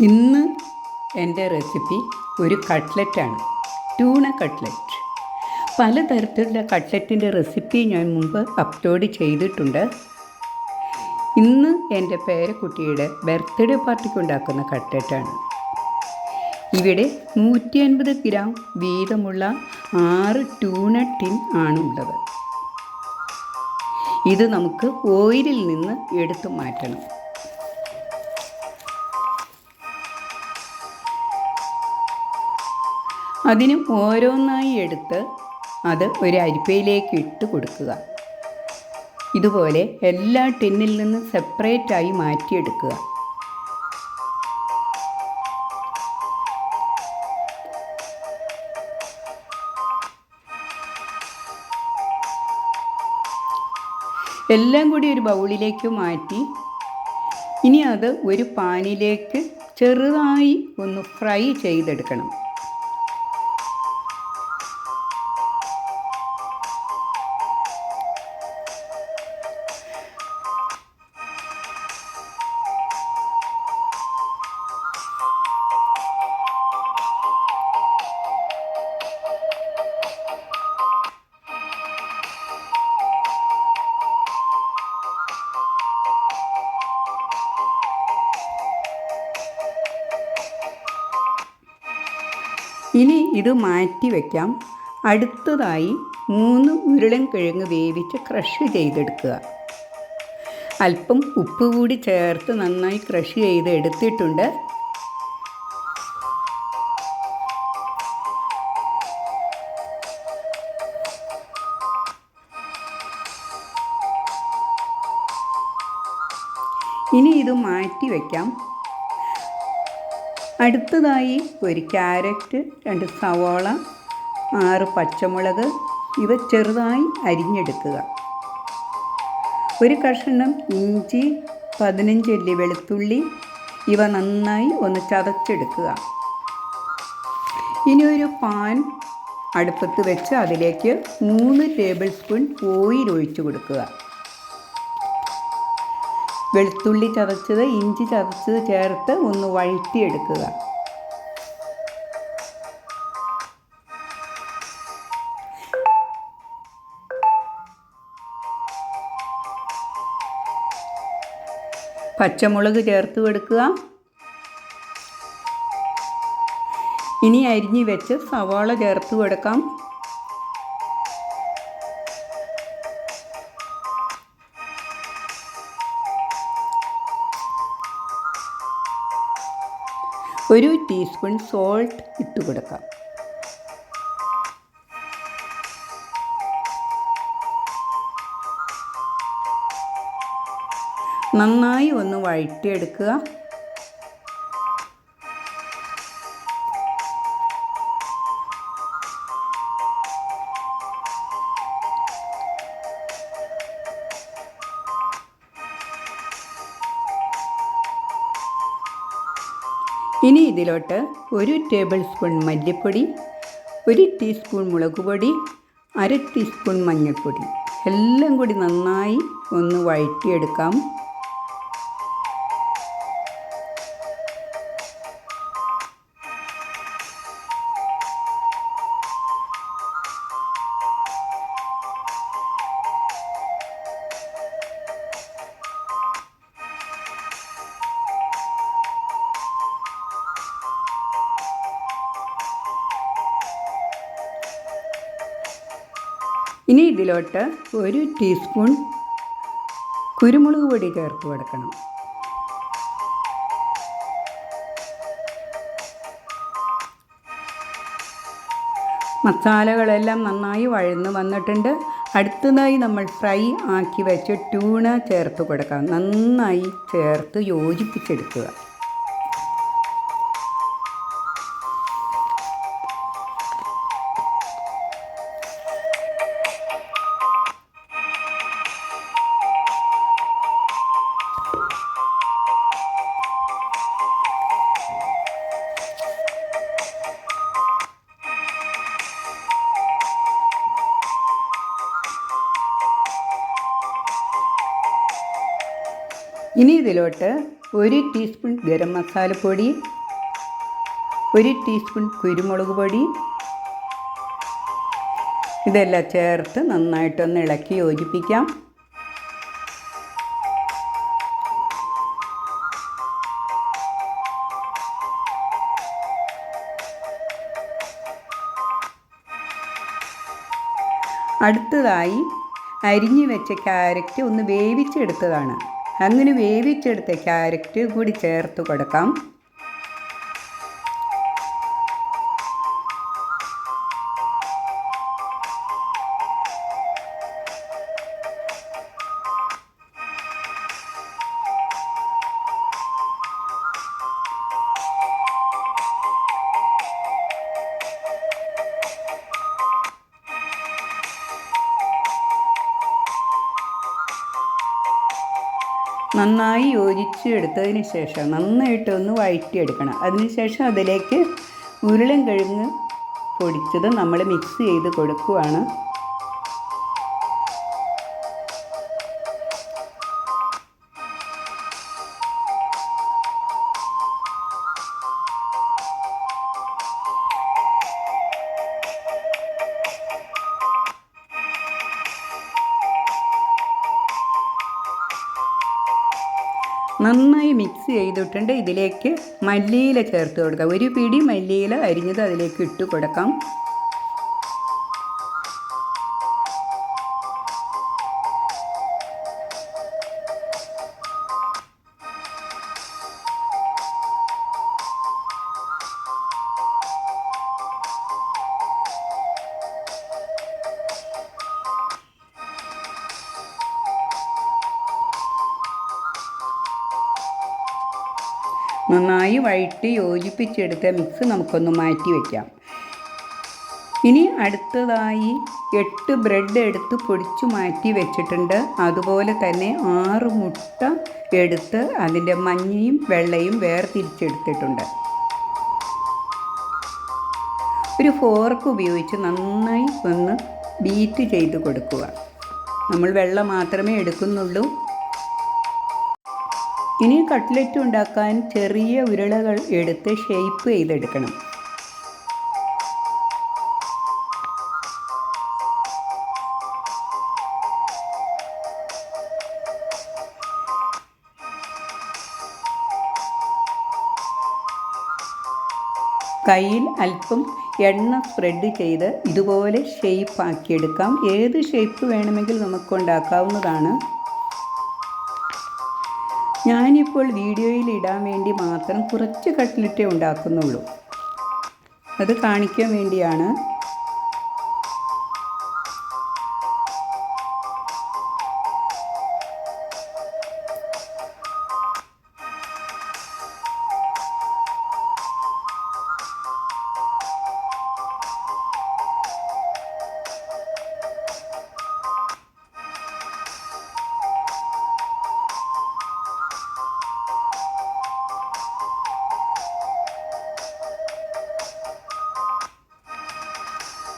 ഇന്ന് എൻ്റെ റെസിപ്പി ഒരു കട്ട്ലറ്റാണ്, ട്യൂണ കട്ട്ലറ്റ്. പലതരത്തിലുള്ള കട്ട്ലറ്റിൻ്റെ റെസിപ്പി ഞാൻ മുമ്പ് അപ്ലോഡ് ചെയ്തിട്ടുണ്ട്. ഇന്ന് എൻ്റെ പേരക്കുട്ടിയുടെ ബർത്ത്ഡേ പാർട്ടിക്ക് ഉണ്ടാക്കുന്ന കട്ട്ലറ്റാണ്. ഇവിടെ 150 ഗ്രാം വീതമുള്ള 6 ട്യൂണ ടിൻ ആണുള്ളത്. ഇത് നമുക്ക് ഓയിലിൽ നിന്ന് എടുത്തു മാറ്റണം. അതിന് ഓരോന്നായി എടുത്ത് അത് ഒരു അരിപ്പയിലേക്ക് ഇട്ട് കൊടുക്കുക. ഇതുപോലെ എല്ലാ ടിന്നിൽ നിന്നും സെപ്പറേറ്റായി മാറ്റിയെടുക്കുക. എല്ലാം കൂടി ഒരു ബൗളിലേക്ക് മാറ്റി ഇനി അത് ഒരു പാനിലേക്ക് ചെറുതായി ഒന്ന് ഫ്രൈ ചെയ്തെടുക്കണം. ഇനി ഇത് മാറ്റി വയ്ക്കാം. അടുത്തതായി 3 ഉരുളൻകിഴങ്ങ് വേവിച്ച് ക്രഷ് ചെയ്തെടുക്കുക. അല്പം ഉപ്പ് കൂടി ചേർത്ത് നന്നായി ക്രഷ് ചെയ്ത് എടുത്തിട്ടുണ്ട്. ഇനി ഇത് മാറ്റി വയ്ക്കാം. അടുത്തതായി ഒരു ക്യാരറ്റ്, 2 സവാള, 6 പച്ചമുളക് ഇവ ചെറുതായി അരിഞ്ഞെടുക്കുക. ഒരു കഷ്ണം ഇഞ്ചി, 15 അല്ലി വെളുത്തുള്ളി ഇവ നന്നായി ഒന്ന് ചതച്ചെടുക്കുക. ഇനി ഒരു പാൻ അടുപ്പത്ത് വെച്ച് അതിലേക്ക് 3 ടേബിൾ സ്പൂൺ ഓയിൽ ഒഴിച്ചു കൊടുക്കുക. വെളുത്തുള്ളി ചതച്ചത്, ഇഞ്ചി ചതച്ചത് ചേർത്ത് ഒന്ന് വഴറ്റിയെടുക്കുക. പച്ചമുളക് ചേർത്ത് കൊടുക്കുക. ഇനി അരിഞ്ഞു വെച്ച് സവാള ചേർത്ത് കൊടുക്കാം. ഒരു ടീസ്പൂൺ സോൾട്ട് ഇട്ട് കൊടുക്കാം. നന്നായി ഒന്ന് വഴറ്റിയെടുക്കുക. ഇനി ഇതിലോട്ട് 1 ടേബിൾ സ്പൂൺ മല്ലിപ്പൊടി, 1 ടീസ്പൂൺ മുളക് പൊടി, 1/2 ടീസ്പൂൺ മഞ്ഞൾപ്പൊടി എല്ലാം കൂടി നന്നായി ഒന്ന് വഴറ്റിയെടുക്കാം. ഇനി ഇതിലോട്ട് 1 ടീസ്പൂൺ കുരുമുളക് പൊടി ചേർത്ത് കൊടുക്കണം. മസാലകളെല്ലാം നന്നായി വഴന്ന് വന്നിട്ടുണ്ട്. അടുത്തതായി നമ്മൾ ഫ്രൈ ആക്കി വെച്ച് ട്യൂണ ചേർത്ത് കൊടുക്കാം. നന്നായി ചേർത്ത് യോജിപ്പിച്ചെടുക്കുക. ഇനി ഇതിലോട്ട് 1 ടീസ്പൂൺ ഗരം മസാലപ്പൊടി, 1 ടീസ്പൂൺ കുരുമുളക് പൊടി ഇതെല്ലാം ചേർത്ത് നന്നായിട്ടൊന്ന് ഇളക്കി യോജിപ്പിക്കാം. അടുത്തതായി അരിഞ്ഞു വെച്ച ക്യാരറ്റ് ഒന്ന് വേവിച്ചെടുത്തതാണ്. അങ്ങനെ വേവിച്ചെടുത്ത ക്യാരറ്റ് കൂടി ചേർത്ത് കൊടുക്കാം. നന്നായി യോജിച്ചെടുത്തതിന് ശേഷം നന്നായിട്ടൊന്ന് വഴറ്റിയെടുക്കണം. അതിനുശേഷം അതിലേക്ക് ഉരുളൻകിഴങ്ങ് പൊടിച്ചത് നമ്മൾ മിക്സ് ചെയ്ത് കൊടുക്കുകയാണ്. നന്നായി മിക്സ് ചെയ്തിട്ടുണ്ട്. ഇതിലേക്ക് മല്ലിയില ചേർത്ത് കൊടുക്കാം. 1 പിടി മല്ലിയില അരിഞ്ഞത് അതിലേക്ക് ഇട്ട് കൊടുക്കാം. നന്നായി വഴറ്റി യോജിപ്പിച്ചെടുത്ത മിക്സ് നമുക്കൊന്ന് മാറ്റി വയ്ക്കാം. ഇനി അടുത്തതായി 8 ബ്രെഡ് എടുത്ത് പൊടിച്ചു മാറ്റി വെച്ചിട്ടുണ്ട്. അതുപോലെ തന്നെ 6 മുട്ട എടുത്ത് അതിൻ്റെ മഞ്ഞയും വെള്ളയും വേർതിരിച്ചെടുത്തിട്ടുണ്ട്. ഒരു ഫോർക്ക് ഉപയോഗിച്ച് നന്നായി ഒന്ന് ബീറ്റ് ചെയ്ത് കൊടുക്കുക. നമ്മൾ വെള്ളം മാത്രമേ എടുക്കുന്നുള്ളൂ. ഇനി കട്ട്ലറ്റ് ഉണ്ടാക്കാൻ ചെറിയ ഉരുളകൾ എടുത്ത് ഷേപ്പ് ചെയ്തെടുക്കണം. കയ്യിൽ അല്പം എണ്ണ സ്പ്രെഡ് ചെയ്ത് ഇതുപോലെ ഷേപ്പ് ആക്കിയെടുക്കാം. ഏത് ഷേപ്പ് വേണമെങ്കിൽ നമുക്ക് ഉണ്ടാക്കാവുന്നതാണ്. ഞാനിപ്പോൾ വീഡിയോയിൽ ഇടാൻ വേണ്ടി മാത്രം കുറച്ച് കട്ട്ലറ്റേ ഉണ്ടാക്കുന്നുള്ളൂ. അത് കാണിക്കാൻ വേണ്ടിയാണ്.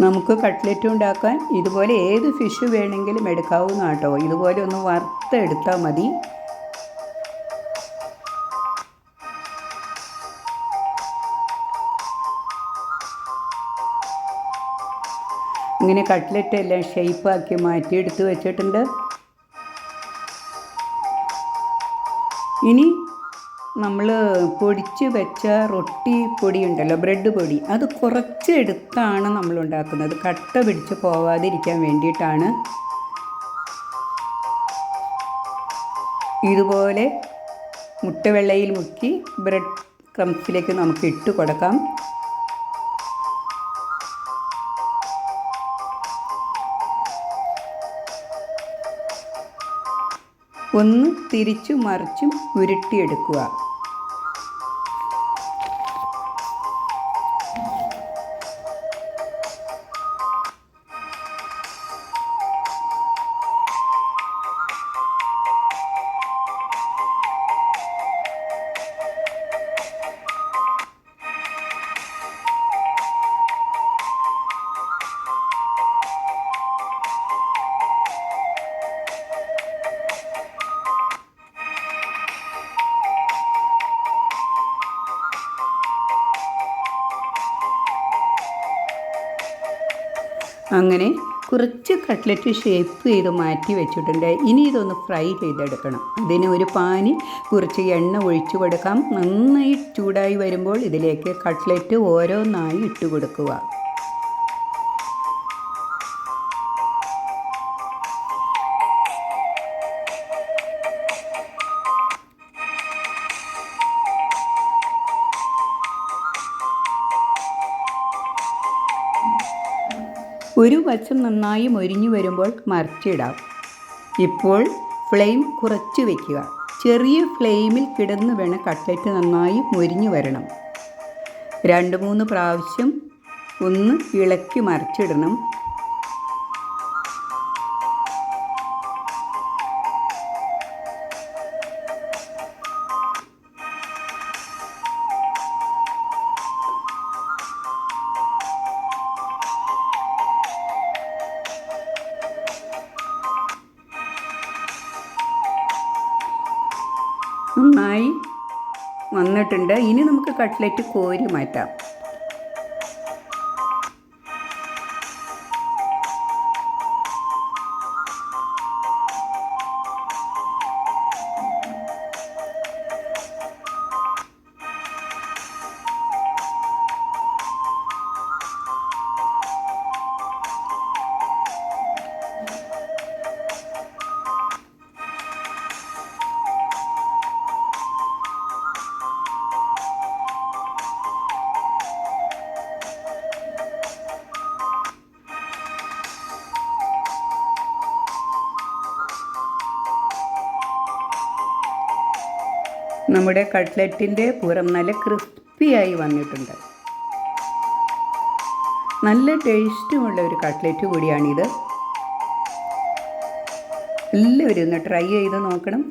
നമുക്ക് കട്ട്ലറ്റ് ഉണ്ടാക്കാൻ ഇതുപോലെ ഏത് ഫിഷ് വേണമെങ്കിലും എടുക്കാവുന്ന കേട്ടോ. ഇതുപോലെ ഒന്ന് വറുത്തെടുത്താൽ മതി. ഇങ്ങനെ കട്ട്ലറ്റ് എല്ലാം ഷേപ്പാക്കി മാറ്റിയെടുത്ത് വെച്ചിട്ടുണ്ട്. ഇനി നമ്മൾ പൊടിച്ച് വെച്ച റൊട്ടി പൊടി ഉണ്ടല്ലോ, ബ്രെഡ് പൊടി, അത് കുറച്ച് എടുത്താണ് നമ്മൾ ഉണ്ടാക്കുന്നത്. കട്ട പിടിച്ച് പോവാതിരിക്കാൻ വേണ്ടിയിട്ടാണ്. ഇതുപോലെ മുട്ടവെള്ളയിൽ മുക്കി ബ്രെഡ് ക്രംസിലേക്ക് നമുക്ക് ഇട്ട് കൊടുക്കാം. ഒന്ന് തിരിച്ചും മറിച്ചും ഉരുട്ടിയെടുക്കുക. അങ്ങനെ കുറച്ച് കട്ട്ലറ്റ് ഷേപ്പ് ചെയ്ത് മാറ്റി വെച്ചിട്ടുണ്ട്. ഇനി ഇതൊന്ന് ഫ്രൈ ചെയ്തെടുക്കണം. അതിന് ഒരു പാനിൽ കുറച്ച് എണ്ണ ഒഴിച്ചു കൊടുക്കാം. നന്നായി ചൂടായി വരുമ്പോൾ ഇതിലേക്ക് കട്ട്ലറ്റ് ഓരോന്നായി ഇട്ട് കൊടുക്കുക. ഒരു വശം നന്നായി മൊരിഞ്ഞു വരുമ്പോൾ മറിച്ചിടാം. ഇപ്പോൾ ഫ്ലെയിം കുറച്ച് വയ്ക്കുക. ചെറിയ ഫ്ലെയിമിൽ കിടന്ന് വേണം കട്ട്ലറ്റ് നന്നായി മൊരിഞ്ഞു വരണം. 2-3 പ്രാവശ്യം ഒന്ന് ഇളക്കി മറിച്ചിടണം. നന്നായി വന്നിട്ടുണ്ട്. ഇനി നമുക്ക് കട്ട്ലറ്റ് കോരി മാറ്റാം. നമ്മുടെ കട്ട്ലറ്റിൻ്റെ പുറം നല്ല ക്രിസ്പിയായി വന്നിട്ടുണ്ട്. നല്ല ടേസ്റ്റുമുള്ള ഒരു കട്ട്ലറ്റ് കൂടിയാണിത്. എല്ലാവരും ഒന്ന് ട്രൈ ചെയ്ത് നോക്കണം.